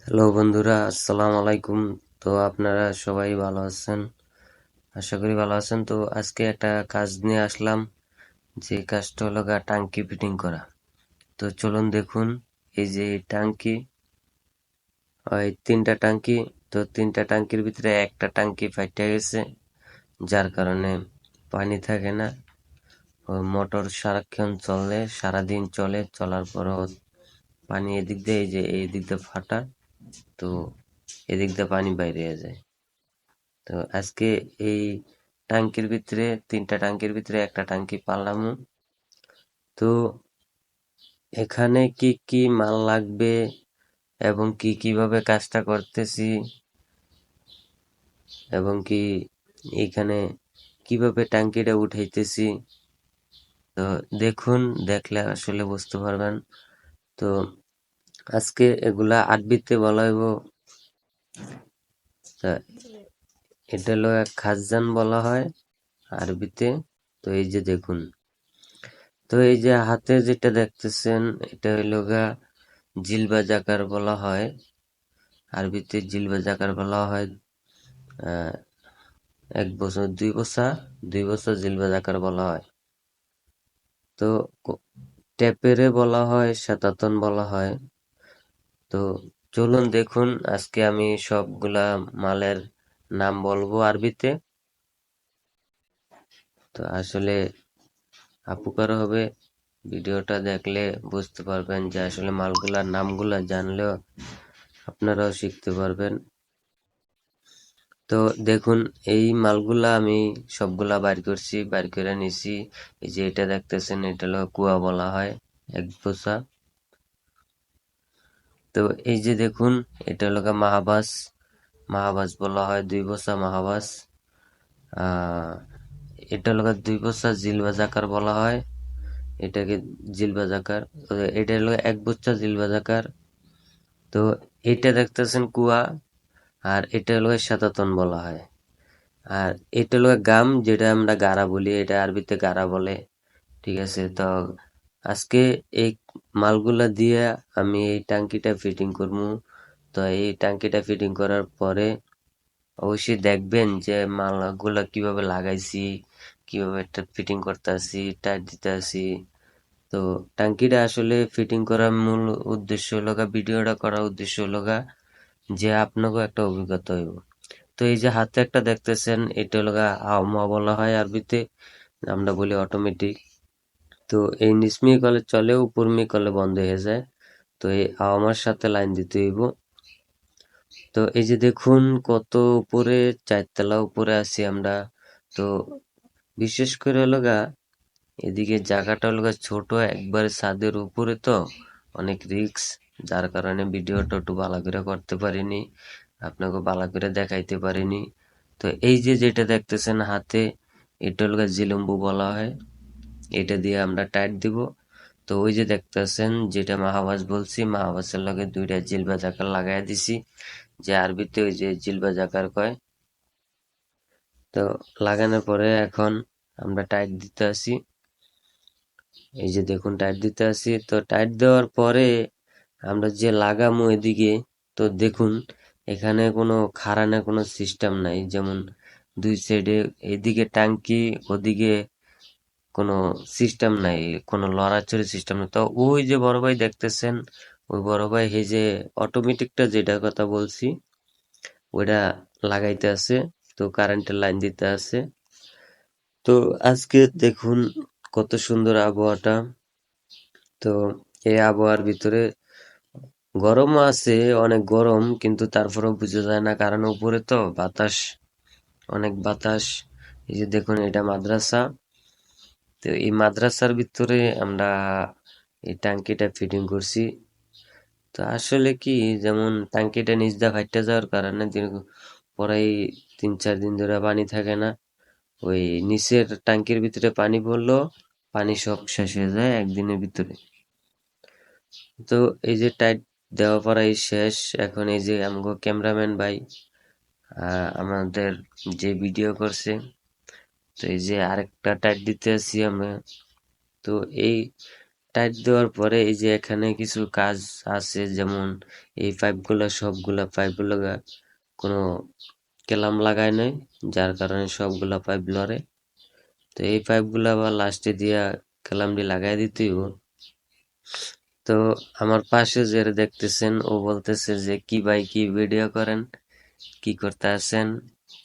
Hello বন্ধুরা, আসসালামু আলাইকুম। তো আপনারা সবাই ভালো আছেন? আশা করি ভালো আছেন। তো আজকে একটা কাজ নিয়ে আসলাম, যে কাজটা হলো টাঙ্কি ফিটিং করা। তো চলুন দেখুন। এই যে টাঙ্কি, ওই তিনটা টাঙ্কি। তো তিনটা টাঙ্কির ভিতরে একটা টাঙ্কি ফাইটে গেছে, যার কারণে পানি থাকে না। ওই মোটর সারাক্ষণ চলে, সারাদিন চলে, চলার পরও পানি এদিক দিয়ে, এই যে এই দিক দিয়ে ফাটা, তো এদিক দিয়ে পানি বাইরে যায়। তো আজকে এই টাঙ্কির ভিতরে, তিনটা টাঙ্কির ভিতরে একটা টাঙ্কি পারলাম। তো এখানে কি কি মাল লাগবে এবং কিভাবে কাজটা করতেছি, এবং এখানে কিভাবে টাঙ্কিটা উঠাইতেছি, তো দেখুন। দেখলে আসলে বুঝতে পারবেন। তো আজকে এগুলা আরবিতে বলা হইব। তা এটা হলো এক খাজান বলা হয় আরবিতে। তো এই যে দেখুন, তো এই যে হাতে যেটা দেখতেছেন, এটা হইল জিলবা জাকার বলা হয়। আরবিতে জিলবা জাকার বলা হয়। আহ, 1 বছর, 2 বছর, 2 বছর জিলবা জাকার বলা হয়। তো টেপেরে বলা হয়, শতাতন বলা হয়। তো চলুন দেখুন, আজকে আমি সবগুলা মালের নাম বলবো আরবিতে। তো আসলে উপকার হবে, ভিডিওটা দেখলে বুঝতে পারবেন যে আসলে মালগুলার নামগুলা জানলেও আপনারাও শিখতে পারবেন। তো দেখুন, এই মালগুলা আমি সবগুলা বাইর করছি, বাইর করে নিছি। এই যে এটা দেখতেছেন, এটা হলো কুয়া বলা হয়, 1 বছর। তো এই যে দেখুন, এটা হলো মাহাবাস, মাহাবাস বলা হয়, 2 বছর মাহাবাস। আহ এটা হলো 2 বছর জিলবাজাকার বলা হয়, এটাকে জিলবাজাকার। এটা হলো 1 বছর জিলবাজাকার। তো এটা দেখতেছেন কুয়া, আর এটা হলো সাতাতন বলা হয়। আর এটা হলো গাম, যেটা আমরা গাড়া বলি, এটা আরবিতে গাড়া বলে। ঠিক আছে। তো আজকে এই মালগুলা দিয়ে আমি এই টাঙ্কিটা ফিটিং করবো। তো এই টাঙ্কিটা ফিটিং করার পরে অবশ্যই দেখবেন যে মালগুলা কিভাবে লাগাইছি, কিভাবে এটা ফিটিং করতেছি, টাইট দিতেছি। তো টাঙ্কিটা আসলে ফিটিং করার মূল উদ্দেশ্য হলো ভিডিওটা করার উদ্দেশ্য হলো যে আপনাকে একটা অভিজ্ঞতা হইব। তো এই যে হাতে একটা দেখতেছেন, এটা হলো আওমা বলা হয় আরবিতে, আমরা বলি অটোমেটিক। তো এই নিচমি কলে চলে, উপরমি কলে বন্ধ হয়ে যায়। তো এই আওয়ামার সাথে লাইন দিতে হইব। তো এই যে দেখুন, কত উপরে, 4 তলা উপরে আছি আমরা। তো বিশেষ করে এদিকে জায়গাটা ছোট, একবারে ছাদের উপরে, তো অনেক রিস্ক, যার কারণে ভিডিওটা একটু ভালো করে করতে পারিনি, আপনাকে ভালো করে দেখাইতে পারিনি। তো এই যে যেটা দেখতেছেন হাতে, এটা জিলম্বু বলা হয়, এটা দিয়ে আমরা টাইট দিব। তো ওই যে দেখতেছেন, যেটা মাহাবাস বলছি, মাহাবাসের লগে 2টা জিলবা জাকার লাগাই দিছি, যে আরবিতে ওই যে জিলবা জাকার কয়। তো লাগানোর পরে এখন আমরা টাইট দিতে আসি। এই যে দেখুন, টাইট দিতে আসি। তো টাইট দেওয়ার পরে আমরা যে লাগামো এদিকে, তো দেখুন এখানে কোনো খাড়ানোর কোনো সিস্টেম নাই। যেমন দুই সাইডে, এদিকে টাঙ্কি, ওদিকে কোনো সিস্টেম নাই, কোনো লড়াচড়ি সিস্টেম নেই। তো ওই যে বড় ভাই দেখতেছেন, ওই বড় ভাই এই যে অটোমেটিকটা যেটার কথা বলছি, ওইটা লাগাইতে আছে। তো কারেন্টের লাইন দিতে আছে। তো আজকে দেখুন কত সুন্দর আবহাওয়াটা। তো এই আবহাওয়ার ভিতরে গরমও আছে, অনেক গরম, কিন্তু তারপরেও বোঝা যায় না, কারণ উপরে তো বাতাস, অনেক বাতাস। এই যে দেখুন, এটা মাদ্রাসা। তো এই মাদ্রাসার ভিতরে আমরা এই টাঙ্কিটা ফিটিং করছি। তো আসলে কি, যেমন টাঙ্কিটা নিচ দিয়ে ফাইটে যাওয়ার কারণে পরে 3-4 দিন ধরে পানি থাকে না। ওই নিচের টাঙ্কির ভিতরে পানি পড়লো, পানি সব শেষ হয়ে যায় একদিনের ভিতরে। তো এই যে টাইট দেওয়া পড়াই শেষ। এখন এই যে আমগো ক্যামেরাম্যান ভাই আমাদের যে ভিডিও করছে, তো এই যে আরেকটা টাইট দিতে আছি আমরা। তো এই টাইট দেওয়ার পরে এই যে এখানে কিছু কাজ আছে, যেমন এই পাইপগুলা সবগুলা পাইপগুলো কোনো কেলাম লাগায় নাই, যার কারণে সবগুলা পাইপ লড়ে। তো এই পাইপগুলা আবার লাস্টে দিয়া কেলামটি লাগাই দিতে হইব। তো আমার পাশে যে দেখতেছেন ও বলতেছে যে কি ভাই কি ভিডিও করেন, কি করতে আছেন?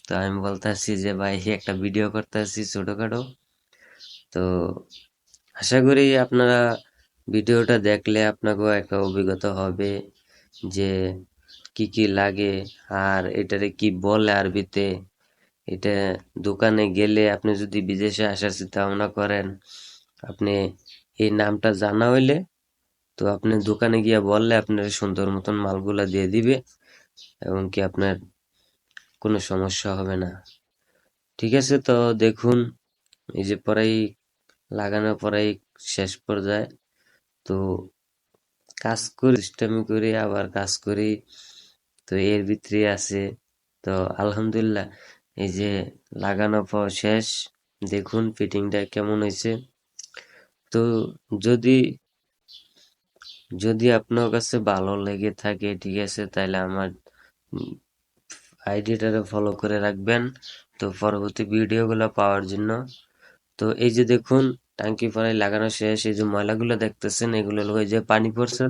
তো আমি বলতেছি যে ভাই একটা ভিডিও করতে আছি ছোটখাটো। তো আশা করি আপনারা ভিডিওটা দেখলে আপনাকেও একটা অভিজ্ঞতা হবে যে কি কি লাগে আর এটারে কি বলে আরবিতে। এটা দোকানে গেলে আপনি যদি বিদেশে আসার চিন্তা ভাবনা করেন, আপনি এই নামটা জানা হইলে তো আপনি দোকানে গিয়ে বললে আপনার সুন্দর মতন মালগুলা দিয়ে দিবে এবং কি আপনার কোনো সমস্যা হবে না। ঠিক আছে, তো দেখুন এই যে পরাই লাগানোর পরেই শেষ পর্যায়ে তো কাজ করি, সিস্টেমে করি আবার কাজ করি, তো এর ভিতরে আছে। তো আলহামদুলিল্লাহ এই যে লাগানোর পর শেষ, দেখুন ফিটিংটা কেমন হয়েছে। তো যদি যদি আপনার কাছে ভালো লেগে থাকে, ঠিক আছে, তাহলে আমার আইডিটারে ফলো করে রাখবেন তো পরবর্তী ভিডিওগুলো পাওয়ার জন্য। তো এই যে দেখুন টাঙ্কি পরাই লাগানো শেষ, এই যে ময়লাগুলো দেখতেছেন এগুলো হলো ওই যে পানি পড়ছে